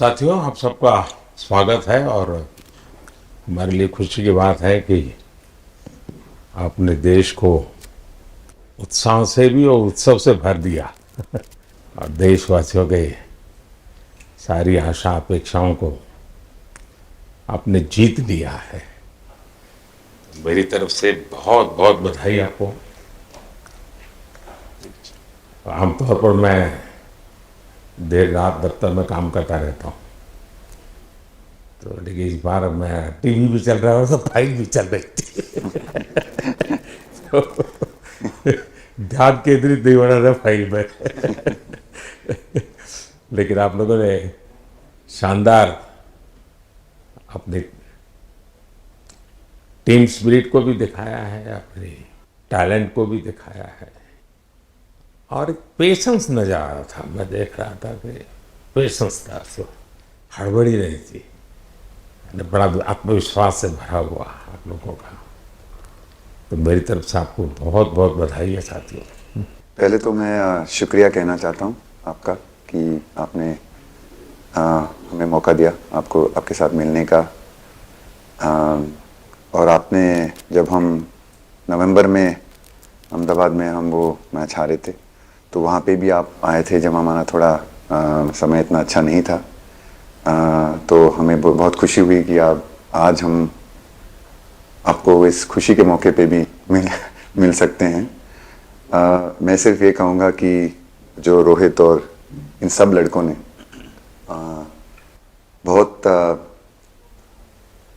साथियों, आप सबका स्वागत है और हमारे लिए खुशी की बात है कि आपने देश को उत्साह से भी और उत्सव से भर दिया और देशवासियों के सारी आशा अपेक्षाओं को आपने जीत लिया है। मेरी तरफ से बहुत बहुत बधाई आपको। आमतौर पर मैं देर रात दफ्तर में काम करता रहता हूँ, तो लेकिन इस बार मैं टीवी भी चल रहा है तो फाइल भी चल रही थी तो ध्यान केंद्रित नहीं हो रहा था फाइल में लेकिन आप लोगों ने शानदार अपने टीम स्पिरिट को भी दिखाया है, अपने टैलेंट को भी दिखाया है और एक पेशेंस नजर आ रहा था। मैं देख रहा था कि पेशेंस था, तो हड़बड़ी नहीं थी, बड़ा आत्मविश्वास से भरा हुआ आप लोगों का। तो मेरी तरफ से आपको बहुत बहुत बधाई है साथियों। पहले तो मैं शुक्रिया कहना चाहता हूँ आपका कि आपने हमें मौका दिया आपको आपके साथ मिलने का। और आपने जब हम नवंबर में अहमदाबाद में हम वो मैच हारे थे तो वहाँ पे भी आप आए थे जब हमारा थोड़ा समय इतना अच्छा नहीं था। तो हमें बहुत खुशी हुई कि आप आज हम आपको इस खुशी के मौके पे भी मिल सकते हैं। मैं सिर्फ ये कहूँगा कि जो रोहित और इन सब लड़कों ने बहुत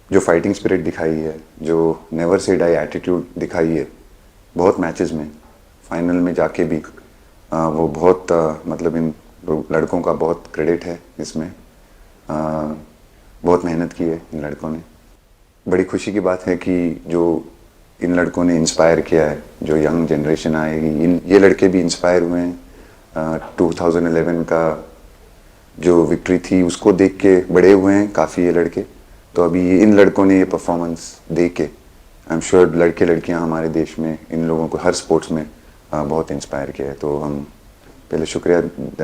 जो फाइटिंग स्पिरिट दिखाई है, जो नेवर से डाई एटीट्यूड दिखाई है बहुत मैचेस में, फाइनल में जाके भी वो बहुत मतलब इन लड़कों का बहुत क्रेडिट है इसमें। बहुत मेहनत की है इन लड़कों ने। बड़ी खुशी की बात है कि जो इन लड़कों ने इंस्पायर किया है, जो यंग जनरेशन आएगी, ये लड़के भी इंस्पायर हुए हैं। 2011 का जो विक्ट्री थी उसको देख के बड़े हुए हैं काफ़ी ये लड़के। तो अभी इन लड़कों ने ये परफॉर्मेंस दे के आई एम श्योर लड़के लड़कियां हमारे देश में इन लोगों को हर स्पोर्ट्स में बहुत इंस्पायर किया है। तो हम पहले शुक्रिया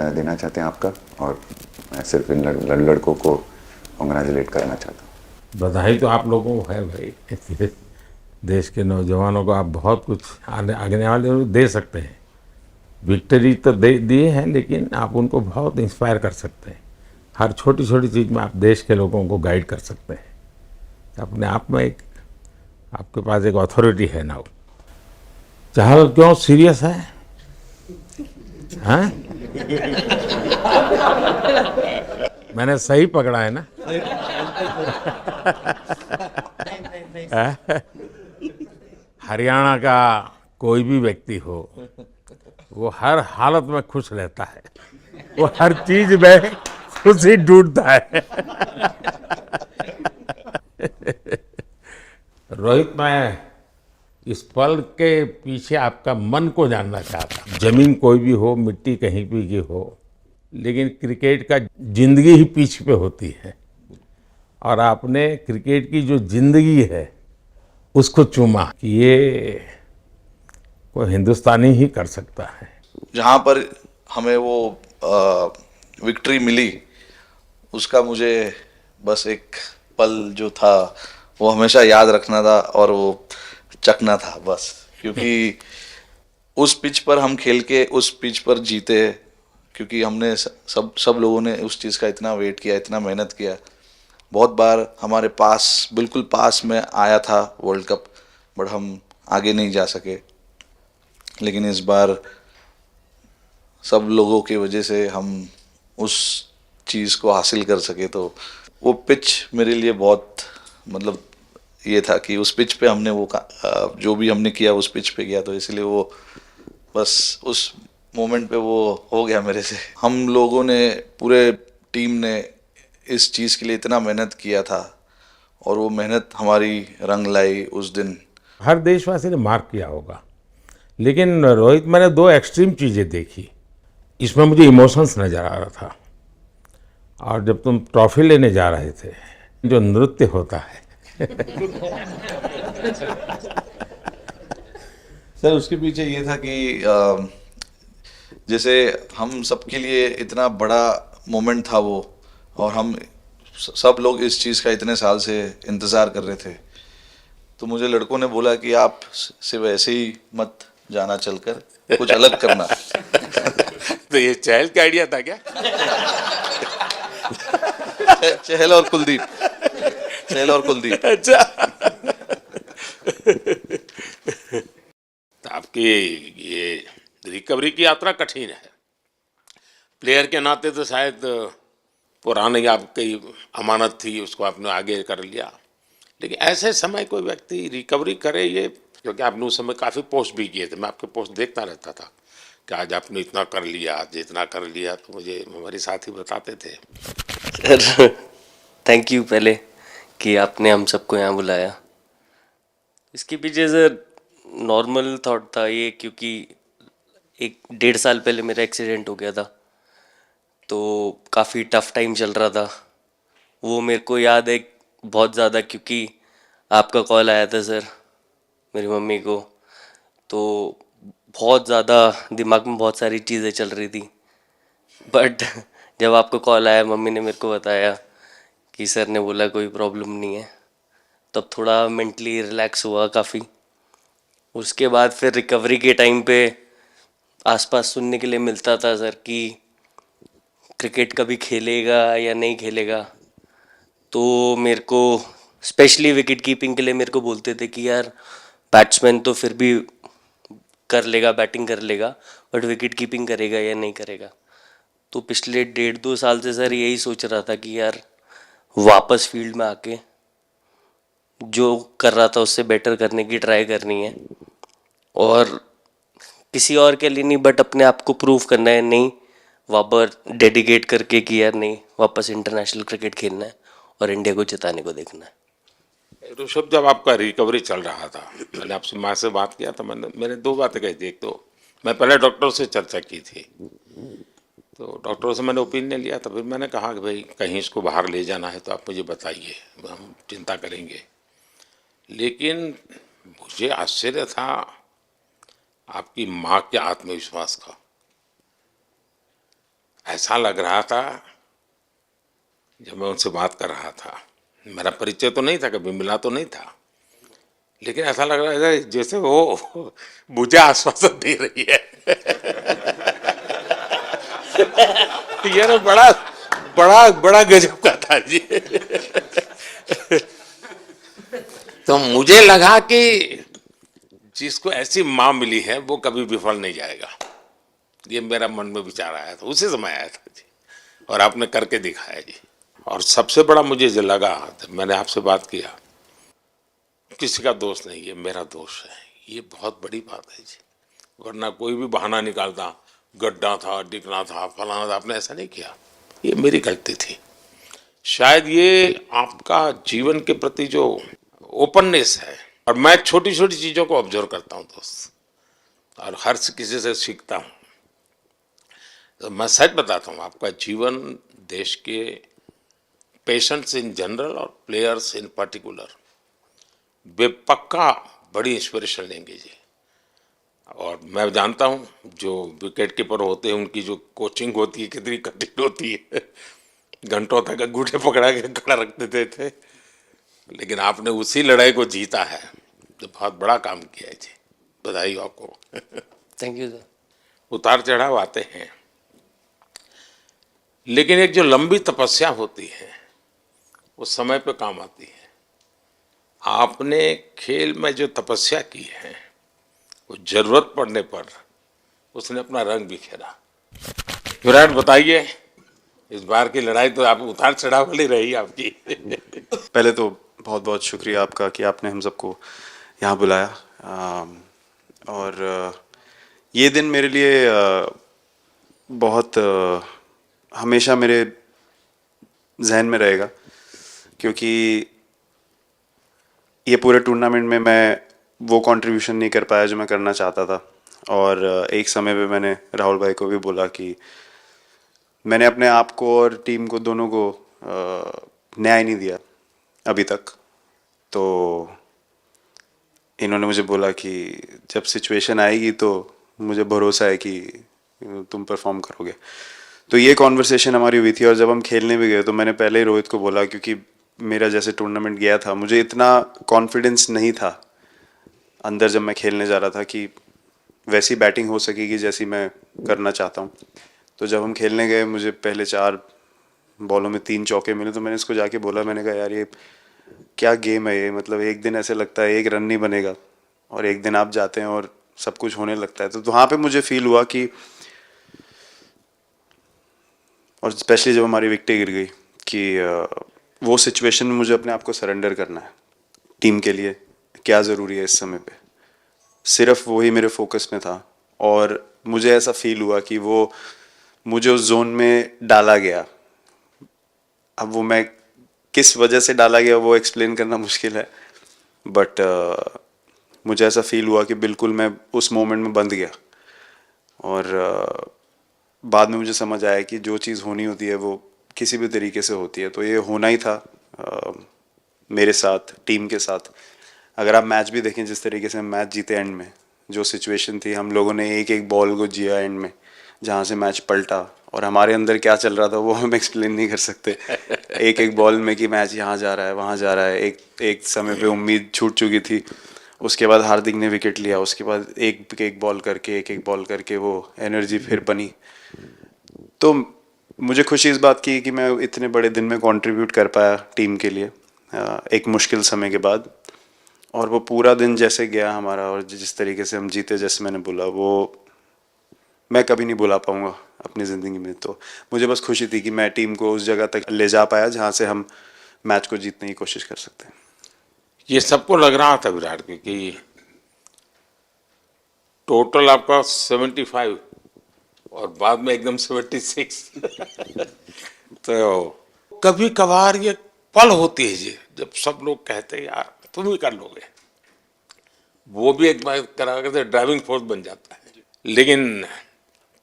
देना चाहते हैं आपका, और मैं सिर्फ इन लड़कों को कॉन्ग्रेचुलेट करना चाहता हूँ। बधाई तो आप लोगों को है भाई। देश के नौजवानों को आप बहुत कुछ आगे वाले दे सकते हैं। विक्ट्री तो दे दिए हैं, लेकिन आप उनको बहुत इंस्पायर कर सकते हैं। हर छोटी छोटी चीज़ में आप देश के लोगों को गाइड कर सकते हैं। अपने आप में एक आपके पास एक अथॉरिटी है ना। चाहे क्यों सीरियस है, हाँ? मैंने सही पकड़ा है ना? हरियाणा का कोई भी व्यक्ति हो, वो हर हालत में खुश रहता है, वो हर चीज में खुशी ढूंढता है। रोहित, मैं इस पल के पीछे आपका मन को जानना चाहता। जमीन कोई भी हो, मिट्टी कहीं भी की हो, लेकिन क्रिकेट का जिंदगी ही पिच पे होती है और आपने क्रिकेट की जो जिंदगी है उसको चुमा कि ये कोई हिंदुस्तानी ही कर सकता है। जहाँ पर हमें वो विक्ट्री मिली उसका मुझे बस एक पल जो था वो हमेशा याद रखना था और वो चखना था बस, क्योंकि उस पिच पर हम खेल के उस पिच पर जीते, क्योंकि हमने सब लोगों ने उस चीज़ का इतना वेट किया, इतना मेहनत किया। बहुत बार हमारे पास बिल्कुल पास में आया था वर्ल्ड कप, बट हम आगे नहीं जा सके। लेकिन इस बार सब लोगों की वजह से हम उस चीज़ को हासिल कर सके। तो वो पिच मेरे लिए बहुत मतलब ये था कि उस पिच पे हमने वो जो भी हमने किया उस पिच पे किया, तो इसलिए वो बस उस मोमेंट पे वो हो गया मेरे से। हम लोगों ने, पूरे टीम ने इस चीज़ के लिए इतना मेहनत किया था और वो मेहनत हमारी रंग लाई उस दिन। हर देशवासी ने मार्क किया होगा, लेकिन रोहित, मैंने दो एक्सट्रीम चीज़ें देखी। इसमें मुझे इमोशंस नज़र आ रहा था, और जब तुम ट्रॉफी लेने जा रहे थे, जो नृत्य होता है सर उसके पीछे ये था कि जैसे हम सबके लिए इतना बड़ा मोमेंट था वो, और हम सब लोग इस चीज़ का इतने साल से इंतज़ार कर रहे थे। तो मुझे लड़कों ने बोला कि आप सिर्फ ऐसे ही मत जाना, चलकर कुछ अलग करना। तो ये चहल का आइडिया था क्या? चहल और कुलदीप, चहल और कुलदीप। अच्छा। तो आपकी ये रिकवरी की यात्रा कठिन है। प्लेयर के नाते तो शायद पुरानी आपकी अमानत थी, उसको आपने आगे कर लिया, लेकिन ऐसे समय कोई व्यक्ति रिकवरी करे, ये क्योंकि आपने उस समय काफ़ी पोस्ट भी किए थे, मैं आपके पोस्ट देखता रहता था कि आज आपने इतना कर लिया, आज इतना कर लिया, तो मुझे हमारे साथी बताते थे। सर थैंक यू पहले कि आपने हम सबको यहाँ बुलाया। इसके पीछे सर नॉर्मल थॉट था ये, क्योंकि 1-1.5 साल पहले मेरा एक्सीडेंट हो गया था, तो काफ़ी टफ टाइम चल रहा था। वो मेरे को याद है बहुत ज़्यादा, क्योंकि आपका कॉल आया था सर मेरी मम्मी को, तो बहुत ज़्यादा दिमाग में बहुत सारी चीज़ें चल रही थी। बट जब आपका कॉल आया, मम्मी ने मेरे को बताया कि सर ने बोला कोई प्रॉब्लम नहीं है, तब थोड़ा मेंटली रिलैक्स हुआ काफ़ी। उसके बाद फिर रिकवरी के टाइम पे आसपास सुनने के लिए मिलता था सर कि क्रिकेट कभी खेलेगा या नहीं खेलेगा, तो मेरे को स्पेशली विकेट कीपिंग के लिए मेरे को बोलते थे कि यार बैट्समैन तो फिर भी कर लेगा, बैटिंग कर लेगा, बट विकेट कीपिंग करेगा या नहीं करेगा। तो पिछले 1.5-2 साल से सर यही सोच रहा था कि यार वापस फील्ड में आके जो कर रहा था उससे बेटर करने की ट्राई करनी है, और किसी और के लिए नहीं बट अपने आप को प्रूव करना है, नहीं वापस डेडिकेट करके कि यार नहीं, वापस इंटरनेशनल क्रिकेट खेलना है और इंडिया को जिताने को देखना है। ऋषभ, जब आपका रिकवरी चल रहा था, मैंने आपसे माँ से बात किया था, मैंने दो बातें कही थी। एक तो मैं पहले डॉक्टर से चर्चा की थी, तो डॉक्टरों से मैंने ओपिनियन लिया था, फिर मैंने कहा कि भाई कहीं इसको बाहर ले जाना है तो आप मुझे बताइए, हम चिंता करेंगे। लेकिन मुझे आश्चर्य था आपकी माँ के आत्मविश्वास का। ऐसा लग रहा था जब मैं उनसे बात कर रहा था, मेरा परिचय तो नहीं था, कभी मिला तो नहीं था, लेकिन ऐसा लग रहा है जैसे वो मुझे आश्वासन दे रही है। यार बड़ा बड़ा बड़ा गजब का था जी। तो मुझे लगा कि जिसको ऐसी माँ मिली है वो कभी विफल नहीं जाएगा, ये मेरा मन में विचार आया था, उसी समय आया था जी, और आपने करके दिखाया जी। और सबसे बड़ा मुझे जो लगा, मैंने आपसे बात किया, किसी का दोष नहीं, ये मेरा दोष है, ये बहुत बड़ी बात है जी। वरना कोई भी बहाना निकालता, गड्ढा था, डिगना था, फलाना था, आपने ऐसा नहीं किया, ये मेरी गलती थी। शायद ये आपका जीवन के प्रति जो ओपननेस है, और मैं छोटी छोटी चीज़ों को ऑब्जर्व करता हूँ दोस्त, और हर किसी से सीखता हूँ। तो मैं सच बताता हूँ, आपका जीवन देश के पेशेंट्स इन जनरल और प्लेयर्स इन पर्टिकुलर वे पक्का बड़ी इंस्पिरेशन लेंगे जी। और मैं जानता हूँ जो विकेट कीपर होते हैं उनकी जो कोचिंग होती है कितनी कठिन होती है, घंटों तक अंगूठे पकड़ा के खड़ा रख देते थे, लेकिन आपने उसी लड़ाई को जीता है, तो बहुत बड़ा काम किया है जी, बधाई हो आपको। Thank you sir. उतार चढ़ाव आते हैं, लेकिन एक जो लंबी तपस्या होती है वो समय पे काम आती है। आपने खेल में जो तपस्या की है वो जरूरत पड़ने पर उसने अपना रंग बिखेरा। विराट, बताइए, इस बार की लड़ाई तो आप उतार चढ़ाव वाली रही आपकी। पहले तो बहुत बहुत शुक्रिया आपका कि आपने हम सबको यहाँ बुलाया, और ये दिन मेरे लिए बहुत हमेशा मेरे जहन में रहेगा, क्योंकि ये पूरे टूर्नामेंट में मैं वो कंट्रीब्यूशन नहीं कर पाया जो मैं करना चाहता था। और एक समय पे मैंने राहुल भाई को भी बोला कि मैंने अपने आप को और टीम को दोनों को न्याय नहीं दिया अभी तक। तो इन्होंने मुझे बोला कि जब सिचुएशन आएगी तो मुझे भरोसा है कि तुम परफॉर्म करोगे। तो ये कॉन्वर्सेशन हमारी हुई थी। और जब हम खेलने भी गए तो मैंने पहले ही रोहित को बोला, क्योंकि मेरा जैसे टूर्नामेंट गया था मुझे इतना कॉन्फिडेंस नहीं था अंदर जब मैं खेलने जा रहा था कि वैसी बैटिंग हो सकेगी जैसी मैं करना चाहता हूँ। तो जब हम खेलने गए मुझे पहले 4 बॉलों में 3 चौके मिले, तो मैंने इसको जाके बोला, मैंने कहा यार ये क्या गेम है ये, मतलब एक दिन ऐसे लगता है एक रन नहीं बनेगा और एक दिन आप जाते हैं और सब कुछ होने लगता है। तो वहाँ पे मुझे फील हुआ कि, और स्पेशली जब हमारी विकेटें गिर गई, कि वो सिचुएशन में मुझे अपने आप को सरेंडर करना है। टीम के लिए क्या ज़रूरी है इस समय पे, सिर्फ वही मेरे फोकस में था। और मुझे ऐसा फील हुआ कि वो मुझे उस जोन में डाला गया। अब वो मैं किस वजह से डाला गया वो एक्सप्लेन करना मुश्किल है, बट मुझे ऐसा फील हुआ कि बिल्कुल मैं उस मोमेंट में बंद गया। और बाद में मुझे समझ आया कि जो चीज़ होनी होती है वो किसी भी तरीके से होती है। तो ये होना ही था मेरे साथ, टीम के साथ। अगर आप मैच भी देखें जिस तरीके से हम मैच जीते एंड में, जो सिचुएशन थी, हम लोगों ने एक एक बॉल को जिया एंड में, जहाँ से मैच पलटा। और हमारे अंदर क्या चल रहा था वो हम एक्सप्लेन नहीं कर सकते। एक एक बॉल में कि मैच यहाँ जा रहा है वहाँ जा रहा है। एक समय पे उम्मीद छूट चुकी थी, उसके बाद हार्दिक ने विकेट लिया, उसके बाद एक एक बॉल करके वो एनर्जी फिर बनी। तो मुझे खुशी इस बात की कि मैं इतने बड़े दिन में कंट्रीब्यूट कर पाया टीम के लिए एक मुश्किल समय के बाद। और वो पूरा दिन जैसे गया हमारा और जिस तरीके से हम जीते, जैसे मैंने बोला, वो मैं कभी नहीं भुला पाऊंगा अपनी ज़िंदगी में। तो मुझे बस खुशी थी कि मैं टीम को उस जगह तक ले जा पाया जहाँ से हम मैच को जीतने की कोशिश कर सकते हैं। ये सबको लग रहा था विराट की कि टोटल आपका 75 और बाद में एकदम 76। तो कभी कभार ये पल होती है जी जब सब लोग कहते हैं यार तुम ही कर लोगे, वो भी एक बार करा करते ड्राइविंग फोर्स बन जाता है। लेकिन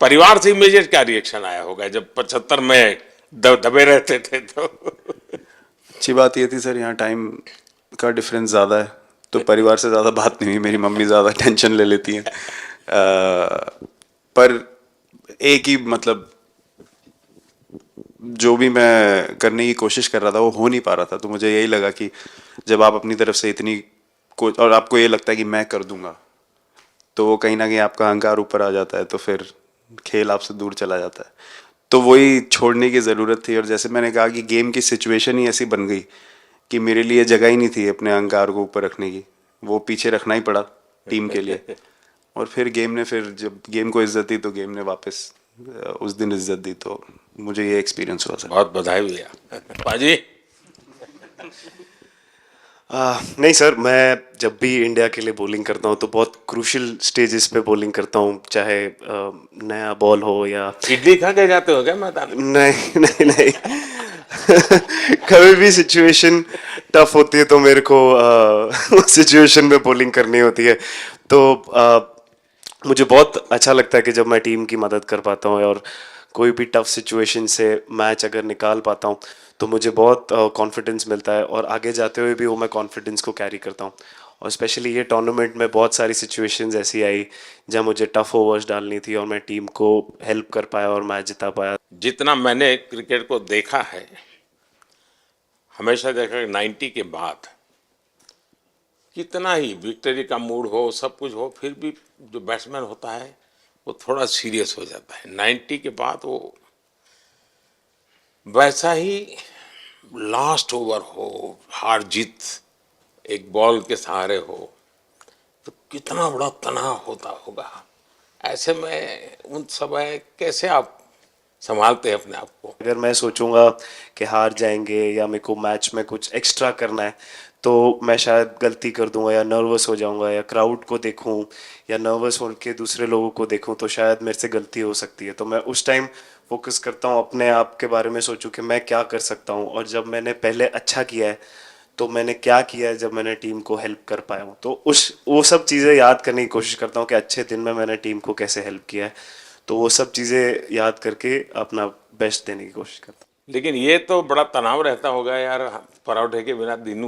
परिवार से इमीडिएट क्या रिएक्शन आया होगा जब 75 में दबे रहते थे? तो अच्छी बात ये थी सर, यहाँ टाइम का डिफरेंस ज़्यादा है, तो परिवार से ज़्यादा बात नहीं हुई। मेरी मम्मी ज़्यादा टेंशन ले लेती हैं। पर एक ही मतलब जो भी मैं करने की कोशिश कर रहा था वो हो नहीं पा रहा था। तो मुझे यही लगा कि जब आप अपनी तरफ से इतनी और आपको ये लगता है कि मैं कर दूंगा, तो वो कहीं ना कहीं आपका अहंकार ऊपर आ जाता है, तो फिर खेल आपसे दूर चला जाता है। तो वही छोड़ने की ज़रूरत थी। और जैसे मैंने कहा कि गेम की सिचुएशन ही ऐसी बन गई कि मेरे लिए जगह ही नहीं थी अपने अहंकार को ऊपर रखने की, वो पीछे रखना ही पड़ा टीम के लिए। और फिर गेम ने, फिर जब गेम को इज्जत दी तो गेम ने वापस उस दिन इज्जत दी। तो मुझे ये एक्सपीरियंस हुआ सर। बहुत बधाई भैया। पाजी नहीं सर, मैं जब भी इंडिया के लिए बॉलिंग करता हूँ तो बहुत क्रूशियल स्टेजेस पे बॉलिंग करता हूँ, चाहे नया बॉल हो या इडली खा के जाते हो क्या मैदान में? नहीं नहीं नहीं। कभी भी सिचुएशन टफ होती है तो मेरे को उस सिचुएशन में बॉलिंग करनी होती है। तो मुझे बहुत अच्छा लगता है कि जब मैं टीम की मदद कर पाता हूँ और कोई भी टफ सिचुएशन से मैच अगर निकाल पाता हूँ तो मुझे बहुत कॉन्फिडेंस मिलता है। और आगे जाते हुए भी वो मैं कॉन्फिडेंस को कैरी करता हूँ। और स्पेशली ये टूर्नामेंट में बहुत सारी सिचुएशंस ऐसी आई जहाँ मुझे टफ ओवर्स डालनी थी और मैं टीम को हेल्प कर पाया और मैच जिता पाया। जितना मैंने क्रिकेट को देखा है, हमेशा देखा कि 90 के बाद कितना ही विक्ट्री का मूड हो, सब कुछ हो, फिर भी जो बैट्समैन होता है वो थोड़ा सीरियस हो जाता है। 90 के बाद वो वैसा ही लास्ट ओवर हो, हार जीत एक बॉल के सहारे हो, तो कितना बड़ा तनाव होता होगा। ऐसे में उन समय कैसे आप संभालते हैं अपने आप को? अगर मैं सोचूंगा कि हार जाएंगे या मेरे को मैच में कुछ एक्स्ट्रा करना है तो मैं शायद गलती कर दूंगा या नर्वस हो जाऊंगा या क्राउड को देखूं या नर्वस होकर दूसरे लोगों को देखूं तो शायद मेरे से गलती हो सकती है। तो मैं उस टाइम फोकस करता हूं, अपने आप के बारे में सोचूं कि मैं क्या कर सकता हूं। और जब मैंने पहले अच्छा किया है तो मैंने क्या किया है जब मैंने टीम को हेल्प कर पाया हूँ, तो वो सब चीज़ें याद करने की कोशिश करता हूँ कि अच्छे दिन में मैंने टीम को कैसे हेल्प किया है। तो वो सब चीज़ें याद करके अपना बेस्ट देने की कोशिश करता हूँ। लेकिन ये तो बड़ा तनाव रहता होगा यार, पराठे के बिना दिन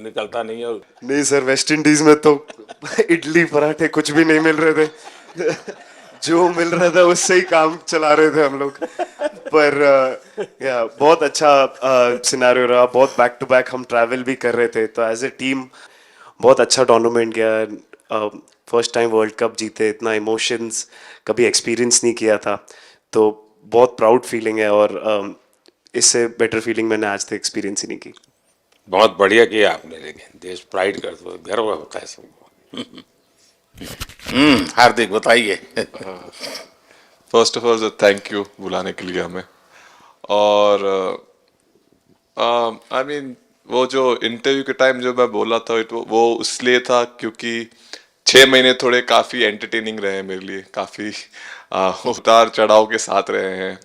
निकलता नहीं। और नहीं सर, वेस्ट इंडीज में तो इडली पराठे कुछ भी नहीं मिल रहे थे। जो मिल रहा था उससे ही काम चला रहे थे हम लोग। पर या बहुत अच्छा सिनेरियो रहा, बहुत बैक टू बैक हम ट्रैवल भी कर रहे थे, तो एज ए टीम बहुत अच्छा टूर्नामेंट गया। फर्स्ट टाइम वर्ल्ड कप जीते, इतना इमोशंस कभी एक्सपीरियंस नहीं किया था, तो बहुत प्राउड फीलिंग है, और इससे बेटर फीलिंग मैंने आज तक एक्सपीरियंस ही नहीं की। बहुत बढ़िया किया आपने, लेकिन देश प्राइड करते हो, गर्व होता है सबको। हार्दिक बताइए। First of all thank you बुलाने के लिए हमें। और आई मीन वो जो इंटरव्यू के टाइम जो मैं बोला था वो इसलिए था क्योंकि 6 महीने थोड़े काफ़ी एंटरटेनिंग रहे हैं मेरे लिए, काफ़ी उतार चढ़ाव के साथ रहे हैं।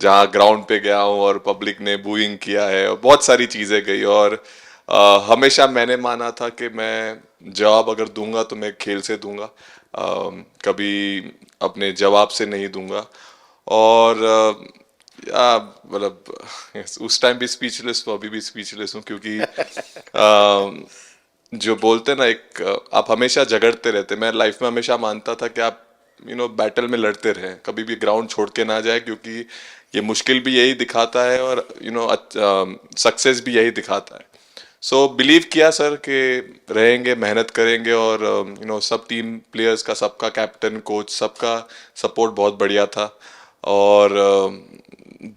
जहाँ ग्राउंड पे गया हूँ और पब्लिक ने बूइंग किया है और बहुत सारी चीज़ें गई, और हमेशा मैंने माना था कि मैं जवाब अगर दूंगा तो मैं खेल से दूंगा, कभी अपने जवाब से नहीं दूंगा। और मतलब उस टाइम भी स्पीचलेस हूँ, अभी भी स्पीचलेस हूँ, क्योंकि जो बोलते हैं ना, एक आप हमेशा झगड़ते रहते। मैं लाइफ में हमेशा मानता था कि आप बैटल में लड़ते रहें, कभी भी ग्राउंड छोड़ के ना जाए, क्योंकि ये मुश्किल भी यही दिखाता है और सक्सेस भी यही दिखाता है। सो बिलीव किया सर कि रहेंगे, मेहनत करेंगे, और सब टीम प्लेयर्स का, सबका कैप्टन कोच सबका सपोर्ट बहुत बढ़िया था, और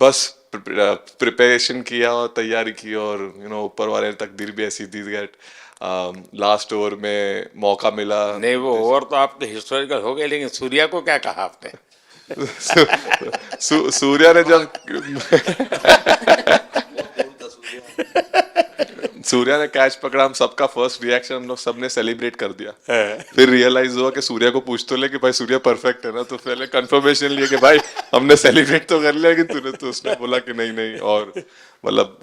बस प्रिपरेशन किया और तैयारी की, और ऊपर वाले ने तकदीर भी ऐसी दी दैट लास्ट ओवर में मौका मिला। नहीं, वो ओवर तो आपके हिस्टोरिकल हो गए, लेकिन सूर्या को क्या कहा आपने? सूर्या ने जब सूर्या ने कैच पकड़ा, हम सबका फर्स्ट रिएक्शन, हम लोग सबने सेलिब्रेट कर दिया। फिर रियलाइज हुआ कि सूर्या को पूछ तो ले कि भाई सूर्या परफेक्ट है ना, तो पहले कंफर्मेशन लिए कि भाई हमने सेलिब्रेट तो कर लिया, कि तूने, तो उसने बोला कि नहीं नहीं, और मतलब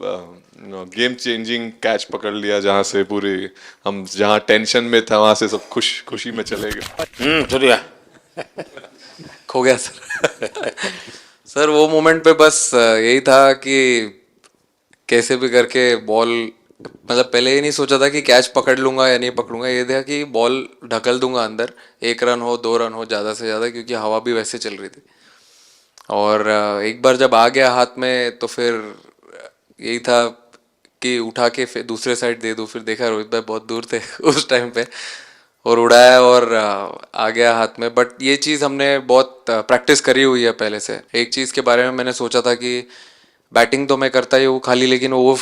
गेम चेंजिंग कैच पकड़ लिया, जहाँ से पूरी हम जहाँ टेंशन में था वहां से सब खुशी में चले गए। सूर्या खो गया सर। सर वो मोमेंट पे बस यही था कि कैसे भी करके बॉल, मतलब पहले ये नहीं सोचा था कि कैच पकड़ लूंगा या नहीं पकड़ूंगा, ये था कि बॉल ढकल दूंगा अंदर, 1 रन हो 2 रन हो ज़्यादा से ज़्यादा, क्योंकि हवा भी वैसे चल रही थी। और एक बार जब आ गया हाथ में तो फिर यही था कि उठा के फिर दूसरे साइड दे दूँ। फिर देखा रोहित भाई बहुत दूर थे उस टाइम पे, और उड़ाया और आ गया हाथ में। बट ये चीज़ हमने बहुत प्रैक्टिस करी हुई है पहले से। एक चीज़ के बारे में मैंने सोचा था कि बैटिंग तो मैं करता ही हूँ खाली, लेकिन वो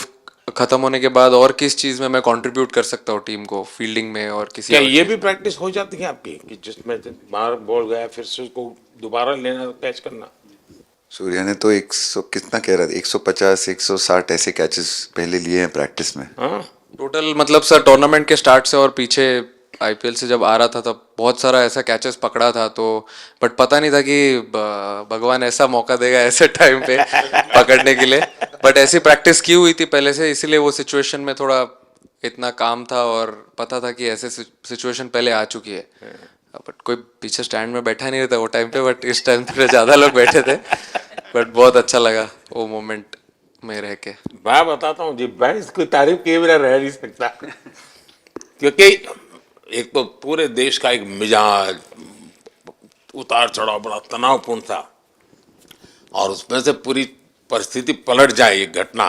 खत्म होने के बाद और किस चीज़ में मैं कंट्रीब्यूट कर सकता हूँ टीम को, फील्डिंग में और किसी क्या और ये चीज़ भी में। प्रैक्टिस हो जाती है आपकी कि जिसमें बाहर बॉल गया फिर से उसको दोबारा लेना, कैच करना? सूर्या ने तो 100 कितना कह रहा था, 150 160 ऐसे कैचेस पहले लिए हैं प्रैक्टिस में। हाँ, टोटल मतलब सर टूर्नामेंट के स्टार्ट से और पीछे आईपीएल से जब आ रहा था तब बहुत सारा ऐसा कैचेस पकड़ा था, तो बट पता नहीं था कि भगवान ऐसा मौका देगा ऐसे टाइम पे पकड़ने के लिए। बट ऐसी प्रैक्टिस की हुई थी पहले से, इसीलिए वो सिचुएशन में थोड़ा इतना काम था और पता था कि ऐसे सिचुएशन पहले आ चुकी है। बट कोई पीछे स्टैंड में बैठा नहीं रहता वो टाइम पे, बट इस टाइम पे ज़्यादा लोग बैठे थे। बट बहुत अच्छा लगा वो मोमेंट में रह के। मैं बताता हूँ जी, मैं इसकी तारीफ किए बिना रह नहीं सकता, क्योंकि एक तो पूरे देश का एक मिजाज, उतार चढ़ाव बड़ा तनावपूर्ण था, और उसमें से पूरी परिस्थिति पलट जाए, ये घटना,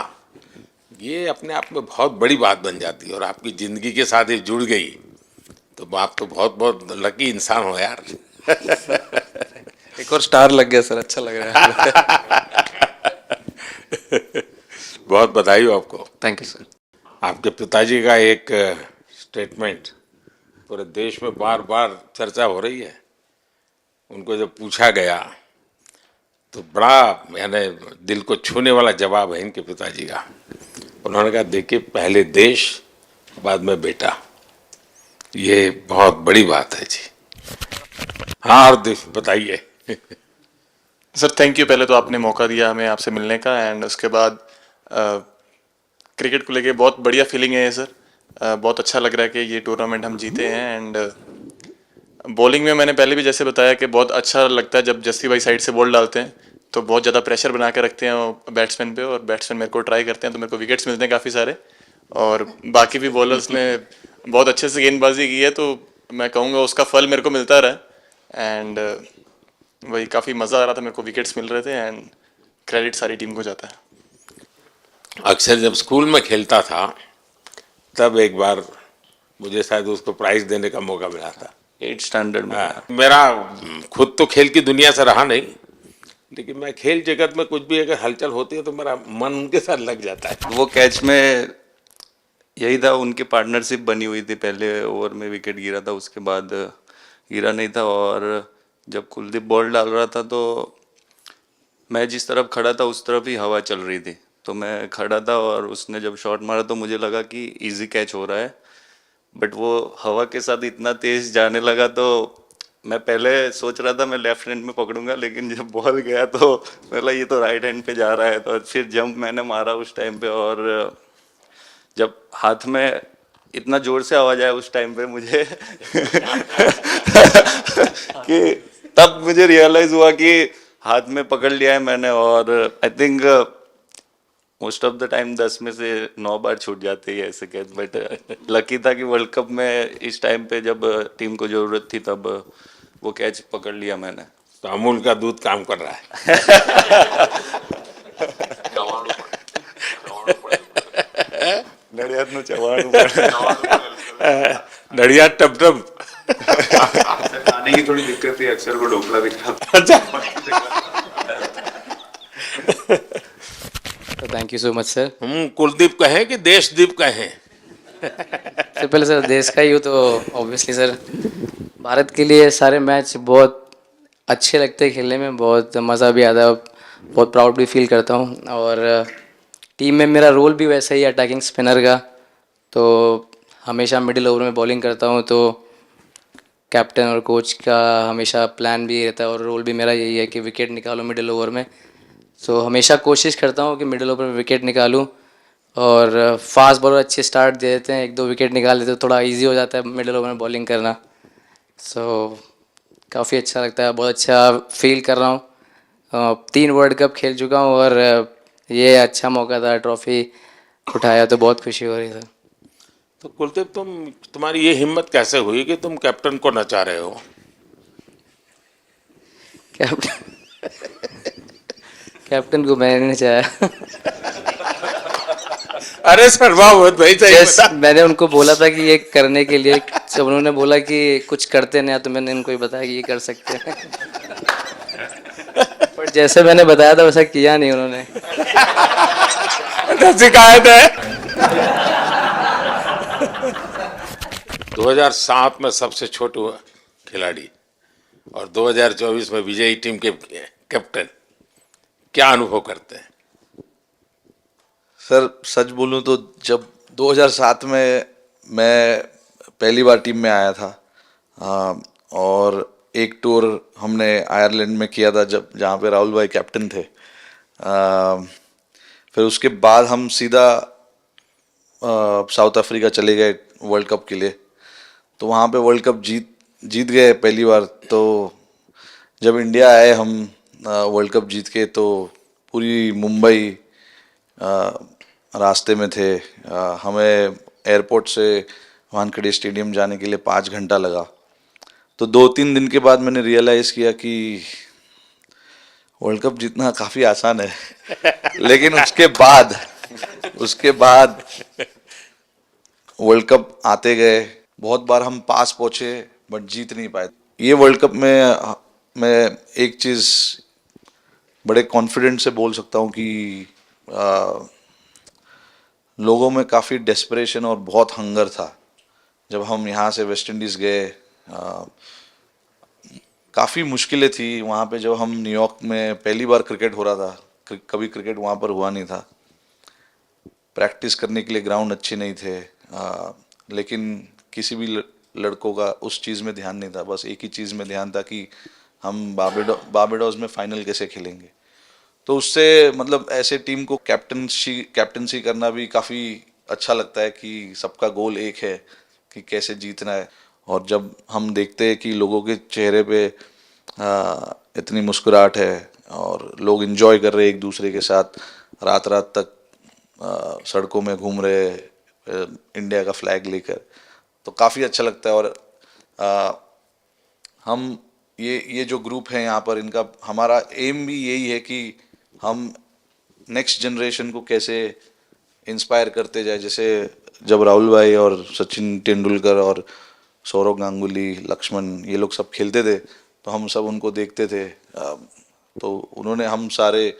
ये अपने आप में बहुत बड़ी बात बन जाती है, और आपकी जिंदगी के साथ ये जुड़ गई, तो आप तो बहुत बहुत लकी इंसान हो यार। एक और स्टार लग गया सर, अच्छा लग रहा है। बहुत बधाई हो आपको। Thank you sir. आपके पिताजी का एक स्टेटमेंट पूरे देश में बार बार चर्चा हो रही है। उनको जब पूछा गया तो बड़ा यानी दिल को छूने वाला जवाब है इनके पिताजी का। उन्होंने कहा, देखिए पहले देश बाद में बेटा, ये बहुत बड़ी बात है जी। हाँ, और बताइए। सर थैंक यू, पहले तो आपने मौका दिया हमें आपसे मिलने का, एंड उसके बाद क्रिकेट को लेके बहुत बढ़िया फीलिंग है सर। बहुत अच्छा लग रहा है कि ये टूर्नामेंट हम जीते हैं। एंड बॉलिंग में मैंने पहले भी जैसे बताया कि बहुत अच्छा लगता है जब जस्सी भाई साइड से बॉल डालते हैं, तो बहुत ज़्यादा प्रेशर बना के रखते हैं बैट्समैन पे, और बैट्समैन मेरे को ट्राई करते हैं तो मेरे को विकेट्स मिलते हैं काफ़ी सारे। और बाकी भी बॉलर्स ने बहुत अच्छे से गेंदबाजी की है, तो मैं कहूँगा उसका फल मेरे को मिलता रहा है। एंड वही काफ़ी मज़ा आ रहा था मेरे को, विकेट्स मिल रहे थे एंड क्रेडिट सारी टीम को जाता है। अक्सर जब स्कूल में खेलता था तब एक बार मुझे शायद उसको प्राइज देने का मौका मिला था। 8th स्टैंडर्ड में। मेरा खुद तो खेल की दुनिया से रहा नहीं, लेकिन मैं खेल जगत में कुछ भी अगर हलचल होती है तो मेरा मन उनके साथ लग जाता है। वो कैच में यही था, उनकी पार्टनरशिप बनी हुई थी, पहले ओवर में विकेट गिरा था, उसके बाद गिरा नहीं था, और जब कुलदीप बॉल डाल रहा था तो मैं जिस तरफ खड़ा था उस तरफ ही हवा चल रही थी, तो मैं खड़ा था और उसने जब शॉट मारा तो मुझे लगा कि इजी कैच हो रहा है, बट वो हवा के साथ इतना तेज जाने लगा तो मैं पहले सोच रहा था मैं लेफ्ट हैंड में पकड़ूंगा, लेकिन जब बॉल गया तो बोला ये तो राइट हैंड पे जा रहा है, तो फिर जंप मैंने मारा उस टाइम पे, और जब हाथ में इतना जोर से आवाज आया उस टाइम पे मुझे कि तब मुझे रियलाइज हुआ कि हाथ में पकड़ लिया है मैंने, और I think most of the time 10 में से 9 बार छूट जाते हैं ऐसे कैच, बट लकी था कि वर्ल्ड कप में इस टाइम पे जब टीम को जरूरत थी तब वो कैच पकड़ लिया मैंने। तो अमूल का दूध काम कर रहा है। नड़ियाद नु चवाणु नड़िया टप टप। खाने की थोड़ी दिक्कत थी, अक्सर वो ढोकला दिखता। अच्छा, तो thank you so much sir. हम कुलदीप कहें कि देशदीप कहें? सबसे पहले सर देश का ही हूँ तो ऑब्वियसली सर भारत के लिए सारे मैच बहुत अच्छे लगते हैं खेलने में, बहुत मज़ा भी आता है, बहुत प्राउड भी फील करता हूँ, और टीम में मेरा रोल भी वैसा ही है अटैकिंग स्पिनर का, तो हमेशा मिडिल ओवर में बॉलिंग करता हूँ, तो कैप्टन और कोच का हमेशा प्लान भी रहता है और रोल भी मेरा यही है कि विकेट निकालो मिडिल ओवर में, सो हमेशा कोशिश करता हूँ कि मिडिल ओवर में विकेट निकालूँ, और फास्ट बॉलर अच्छे स्टार्ट दे देते हैं, 1-2 विकेट निकाल देते तो थोड़ा इजी हो जाता है मिडिल ओवर में बॉलिंग करना, सो काफ़ी अच्छा लगता है, बहुत अच्छा फील कर रहा हूँ। 3 वर्ल्ड कप खेल चुका हूँ और ये अच्छा मौका था, ट्रॉफी उठाया तो बहुत खुशी हो रही है। तो कुलदीप तुम्हारी ये हिम्मत कैसे हुई कि तुम कैप्टन को नचा रहे हो? कैप्टन को मैंने नहीं चाहा। अरे सरवावत भाई जस्ट मैंने उनको बोला था कि ये करने के लिए, जब उन्होंने बोला कि कुछ करते नहीं तो मैंने उनको ही बताया कि ये कर सकते हैं, पर जैसे मैंने बताया था वैसा किया नहीं उन्होंने। शिकायत है। 2007 में सबसे छोटे खिलाड़ी और 2024 में विजयी टीम के कैप्टन, क्या अनुभव करते हैं? सर सच बोलूं तो जब 2007 में मैं पहली बार टीम में आया था, और एक टूर हमने आयरलैंड में किया था जब जहाँ पे राहुल भाई कैप्टन थे, फिर उसके बाद हम सीधा साउथ अफ्रीका चले गए वर्ल्ड कप के लिए, तो वहाँ पे वर्ल्ड कप जीत गए पहली बार। तो जब इंडिया आए हम वर्ल्ड कप जीत के, तो पूरी मुंबई रास्ते में थे, हमें एयरपोर्ट से वानखेड़े स्टेडियम जाने के लिए 5 घंटा लगा। तो 2-3 दिन के बाद मैंने रियलाइज़ किया कि वर्ल्ड कप जीतना काफ़ी आसान है, लेकिन उसके बाद वर्ल्ड कप आते गए, बहुत बार हम पास पहुँचे बट जीत नहीं पाए। ये वर्ल्ड कप में मैं एक चीज़ बड़े कॉन्फिडेंट से बोल सकता हूँ कि लोगों में काफ़ी डेस्परेशन और बहुत हंगर था। जब हम यहाँ से वेस्ट इंडीज़ गए, काफ़ी मुश्किलें थी वहाँ पे। जब हम न्यूयॉर्क में पहली बार क्रिकेट हो रहा था, कभी क्रिकेट वहाँ पर हुआ नहीं था, प्रैक्टिस करने के लिए ग्राउंड अच्छे नहीं थे, लेकिन किसी भी लड़कों का उस चीज़ में ध्यान नहीं था, बस एक ही चीज़ में ध्यान था कि हम बारबाडोस में फाइनल कैसे खेलेंगे। तो उससे मतलब ऐसे टीम को कैप्टनसी करना भी काफ़ी अच्छा लगता है कि सबका गोल एक है कि कैसे जीतना है। और जब हम देखते हैं कि लोगों के चेहरे पे इतनी मुस्कुराहट है और लोग एंजॉय कर रहे हैं एक दूसरे के साथ, रात रात तक सड़कों में घूम रहे इंडिया का फ्लैग लेकर, तो काफ़ी अच्छा लगता है। और हम ये जो ग्रुप है यहाँ पर, इनका हमारा एम भी यही है कि हम नेक्स्ट जनरेशन को कैसे इंस्पायर करते जाए। जैसे जब राहुल भाई और सचिन तेंदुलकर और सौरव गांगुली, लक्ष्मण, ये लोग सब खेलते थे तो हम सब उनको देखते थे। तो उन्होंने हम सारे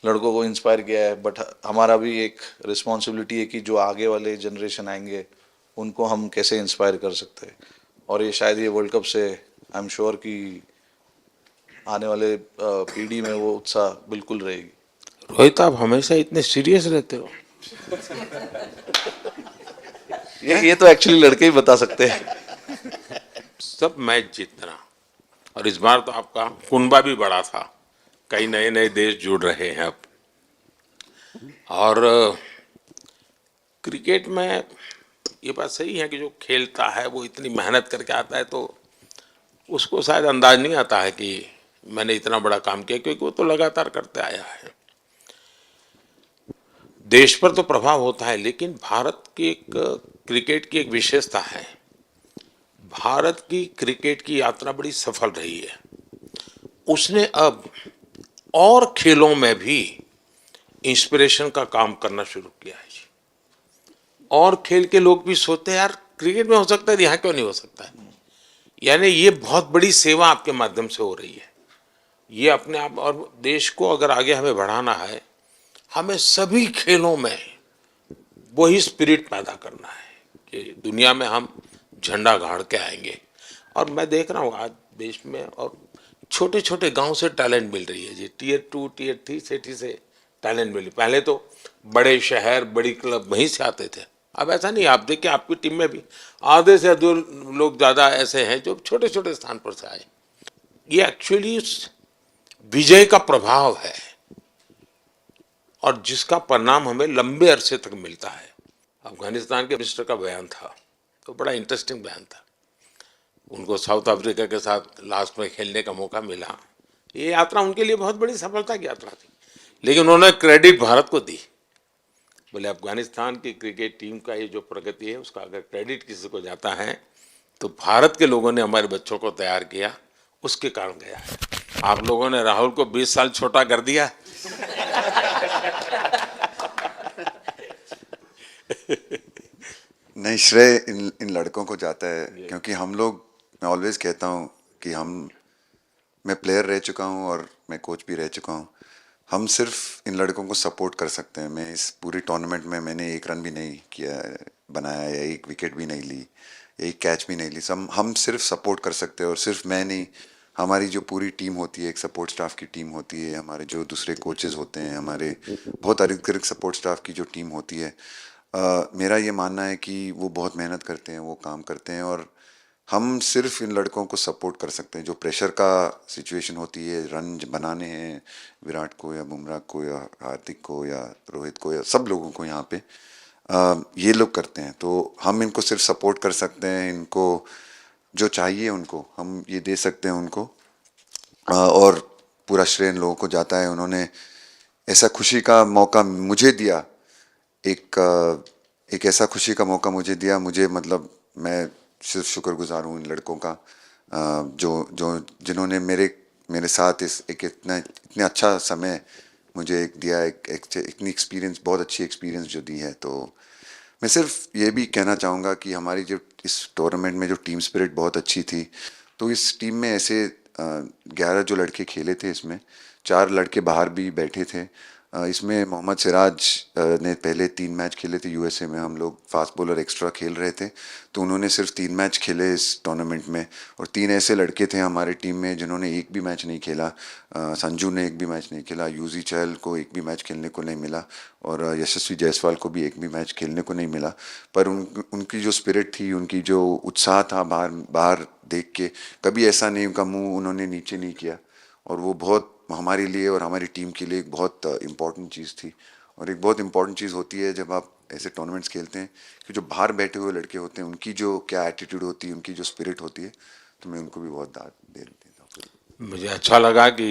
लड़कों को इंस्पायर किया है, बट हमारा भी एक रिस्पॉन्सिबिलिटी है कि जो आगे वाले जनरेशन आएंगे उनको हम कैसे इंस्पायर कर सकते हैं। और ये शायद ये वर्ल्ड कप से आई एम श्योर कि आने वाले पीढ़ी में वो उत्साह बिल्कुल रहेगी। रोहित, आप हमेशा इतने सीरियस रहते हो। ये तो एक्चुअली लड़के ही बता सकते हैं। सब मैच जीतना, और इस बार तो आपका कुनबा भी बड़ा था, कई नए नए देश जुड़ रहे हैं अब। और क्रिकेट में ये बात सही है कि जो खेलता है वो इतनी मेहनत करके आता है, तो उसको शायद अंदाज नहीं आता है कि मैंने इतना बड़ा काम किया, क्योंकि वो तो लगातार करते आया है। देश पर तो प्रभाव होता है, लेकिन भारत की एक क्रिकेट की एक विशेषता है, भारत की क्रिकेट की यात्रा बड़ी सफल रही है। उसने अब और खेलों में भी इंस्पिरेशन का काम करना शुरू किया है। और खेल के लोग भी सोचते हैं, यार क्रिकेट में हो सकता है, यहाँ क्यों नहीं हो सकता है। यानी ये बहुत बड़ी सेवा आपके माध्यम से हो रही है। ये अपने आप, और देश को अगर आगे हमें बढ़ाना है, हमें सभी खेलों में वही स्पिरिट पैदा करना है कि दुनिया में हम झंडा गाड़ के आएंगे। और मैं देख रहा हूँ आज देश में और छोटे छोटे गांव से टैलेंट मिल रही है जी। टियर 2 टियर 3 सिटी से टैलेंट मिली। पहले तो बड़े शहर, बड़ी क्लब वहीं से आते थे, अब ऐसा नहीं। आप देखिए आपकी टीम में भी आधे से अधिक लोग ज़्यादा ऐसे हैं जो छोटे छोटे स्थान पर से आए। ये एक्चुअली विजय का प्रभाव है, और जिसका परिणाम हमें लंबे अरसे तक मिलता है। अफगानिस्तान के मिनिस्टर का बयान था, तो बड़ा इंटरेस्टिंग बयान था। उनको साउथ अफ्रीका के साथ लास्ट में खेलने का मौका मिला। ये यात्रा उनके लिए बहुत बड़ी सफलता की यात्रा थी, लेकिन उन्होंने क्रेडिट भारत को दी। बोले अफगानिस्तान की क्रिकेट टीम का ये जो प्रगति है, उसका अगर क्रेडिट किसी को जाता है तो भारत के लोगों ने हमारे बच्चों को तैयार किया, उसके कारण गया है। आप लोगों ने राहुल को 20 साल छोटा कर दिया। नहीं, श्रेय इन लड़कों को जाता है, क्योंकि हम लोग, मैं ऑलवेज कहता हूँ कि मैं प्लेयर रह चुका हूँ और मैं कोच भी रह चुका हूँ। हम सिर्फ इन लड़कों को सपोर्ट कर सकते हैं। मैं इस पूरी टूर्नामेंट में मैंने एक रन भी नहीं किया, बनाया, या एक विकेट भी नहीं ली, या एक कैच भी नहीं ली। हम सिर्फ सपोर्ट कर सकते हैं। और सिर्फ मैं नहीं, हमारी जो पूरी टीम होती है, एक सपोर्ट स्टाफ की टीम होती है, हमारे जो दूसरे कोचेस होते हैं, हमारे बहुत अधिक सपोर्ट स्टाफ की जो टीम होती है, मेरा ये मानना है कि वो बहुत मेहनत करते हैं, वो काम करते हैं, और हम सिर्फ इन लड़कों को सपोर्ट कर सकते हैं। जो प्रेशर का सिचुएशन होती है, रन बनाने हैं विराट को या बुमराह को या हार्दिक को या रोहित को या सब लोगों को, यहाँ पे ये लोग करते हैं। तो हम इनको सिर्फ सपोर्ट कर सकते हैं। इनको जो चाहिए उनको हम ये दे सकते हैं उनको, और पूरा श्रेय इन लोगों को जाता है। उन्होंने ऐसा खुशी का मौका मुझे दिया, एक ऐसा खुशी का मौका मुझे दिया। मुझे मतलब मैं सिर्फ शुक्रगुजार हूँ इन लड़कों का, जिन्होंने मेरे साथ इतने अच्छा समय मुझे दिया, इतनी एक्सपीरियंस, बहुत अच्छी एक्सपीरियंस जो दी है। तो मैं सिर्फ ये भी कहना चाहूँगा कि हमारी जो इस टूर्नामेंट में जो टीम स्पिरिट बहुत अच्छी थी। तो इस टीम में ऐसे 11 जो लड़के खेले थे, इसमें 4 लड़के बाहर भी बैठे थे। इसमें मोहम्मद सिराज ने पहले 3 मैच खेले थे यूएसए में। हम लोग फास्ट बॉलर एक्स्ट्रा खेल रहे थे, तो उन्होंने सिर्फ 3 मैच खेले इस टूर्नामेंट में। और 3 ऐसे लड़के थे हमारे टीम में जिन्होंने एक भी मैच नहीं खेला। संजू ने एक भी मैच नहीं खेला, यूजी चहल को एक भी मैच खेलने को नहीं मिला, और यशस्वी जायसवाल को भी एक भी मैच खेलने को नहीं मिला। पर उनकी जो स्पिरिट थी, उनकी जो उत्साह था, बाहर देख के कभी ऐसा नहीं, उनका मुँह उन्होंने नीचे नहीं किया। और वो बहुत हमारे लिए और हमारी टीम के लिए एक बहुत इम्पॉर्टेंट चीज़ थी। और एक बहुत इम्पॉर्टेंट चीज़ होती है जब आप ऐसे टूर्नामेंट्स खेलते हैं, कि जो बाहर बैठे हुए लड़के होते हैं, उनकी जो क्या एटीट्यूड होती है, उनकी जो स्पिरिट होती है, तो मैं उनको भी बहुत दाद दे देता हूँ। मुझे अच्छा लगा कि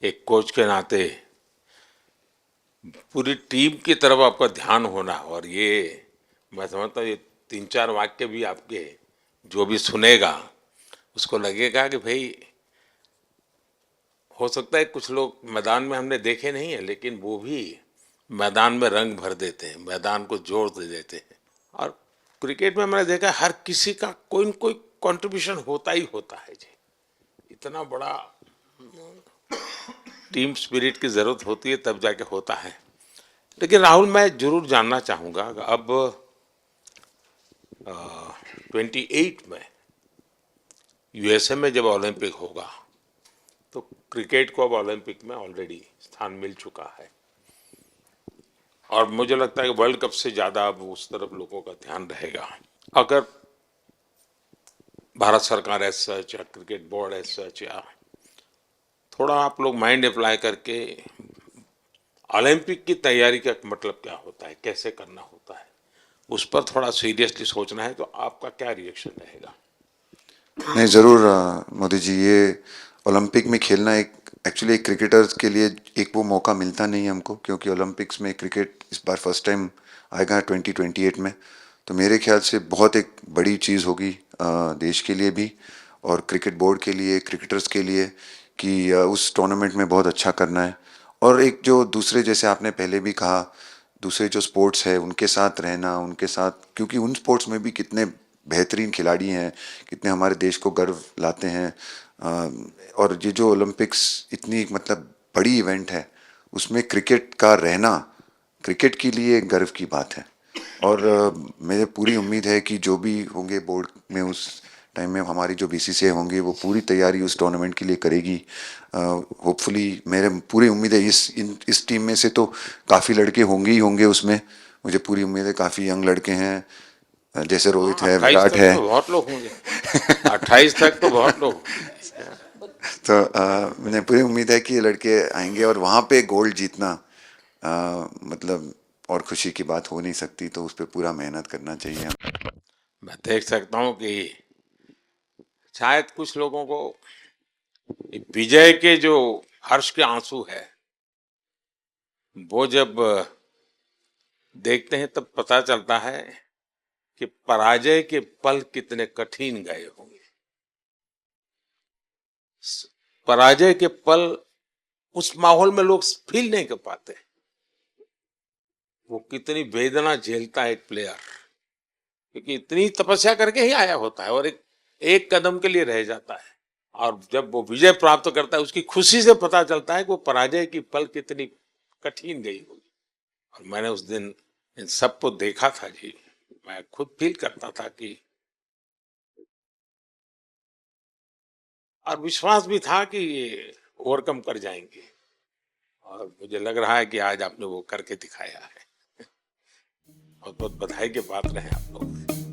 एक कोच के नाते पूरी टीम की तरफ आपका ध्यान होना। और ये मैं समझता हूँ, ये 3-4 वाक्य भी आपके जो भी सुनेगा उसको लगेगा कि भाई हो सकता है कुछ लोग मैदान में हमने देखे नहीं है, लेकिन वो भी मैदान में रंग भर देते हैं, मैदान को जोड़ दे देते हैं। और क्रिकेट में मैंने देखा हर किसी का कोई न कोई कंट्रीब्यूशन होता ही होता है जी। इतना बड़ा टीम स्पिरिट की जरूरत होती है तब जाके होता है। लेकिन राहुल, मैं जरूर जानना चाहूँगा, अब 28 में यूएसए में जब ओलंपिक होगा तो क्रिकेट को अब ओलंपिक में ऑलरेडी स्थान मिल चुका है, और मुझे लगता है कि वर्ल्ड कप से ज़्यादा अब उस तरफ लोगों का ध्यान रहेगा। अगर भारत सरकार एज सच या क्रिकेट बोर्ड एज सच या थोड़ा आप लोग माइंड अप्लाई करके ओलंपिक की तैयारी का मतलब क्या होता है, कैसे करना होता है, उस पर थोड़ा सीरियसली सोचना है, तो आपका क्या रिएक्शन रहेगा? नहीं, ज़रूर मोदी जी, ये ओलंपिक में खेलना एक एक्चुअली एक क्रिकेटर्स के लिए एक वो मौका मिलता नहीं है हमको, क्योंकि ओलंपिक्स में क्रिकेट इस बार फर्स्ट टाइम आएगा 2028 में। तो मेरे ख्याल से बहुत एक बड़ी चीज़ होगी देश के लिए भी और क्रिकेट बोर्ड के लिए, क्रिकेटर्स के लिए, कि उस टूर्नामेंट में बहुत अच्छा करना है। और एक जो दूसरे, जैसे आपने पहले भी कहा, दूसरे जो स्पोर्ट्स है उनके साथ रहना, उनके साथ, क्योंकि उन स्पोर्ट्स में भी कितने बेहतरीन खिलाड़ी हैं, कितने हमारे देश को गर्व लाते हैं। और ये जो ओलंपिक्स इतनी मतलब बड़ी इवेंट है, उसमें क्रिकेट का रहना क्रिकेट के लिए गर्व की बात है। और मुझे पूरी उम्मीद है कि जो भी होंगे बोर्ड में उस टाइम में, हमारी जो बीसीसीआई होंगी वो पूरी तैयारी उस टूर्नामेंट के लिए करेगी। होपफुली मेरे पूरी उम्मीद है इस टीम में से तो काफ़ी लड़के होंगे ही होंगे उसमें, मुझे पूरी उम्मीद है। काफ़ी यंग लड़के हैं, जैसे रोहित है, विराट है, तो बहुत लोग होंगे 28 तक तो बहुत लोग। तो मुझे पूरी उम्मीद है कि ये लड़के आएंगे और वहाँ पे गोल्ड जीतना मतलब और खुशी की बात हो नहीं सकती, तो उस पर पूरा मेहनत करना चाहिए। मैं देख सकता हूँ कि शायद कुछ लोगों को विजय के जो हर्ष के आंसू है वो जब देखते हैं तब पता चलता है कि पराजय के पल कितने कठिन गए होंगे। पराजय के पल उस माहौल में लोग फील नहीं कर पाते, वो कितनी वेदना झेलता है एक प्लेयर, क्योंकि इतनी तपस्या करके ही आया होता है और एक कदम के लिए रह जाता है, और जब वो विजय प्राप्त करता है उसकी खुशी से पता चलता है कि वो पराजय की पल कितनी कठिन गई होगी। और मैंने उस दिन इन सबको देखा था जी, मैं खुद फील करता था कि, और विश्वास भी था कि ये ओवरकम कर जाएंगे, और मुझे लग रहा है कि आज आपने वो करके दिखाया है। बहुत बहुत बधाई के पात्र हैं आप लोग।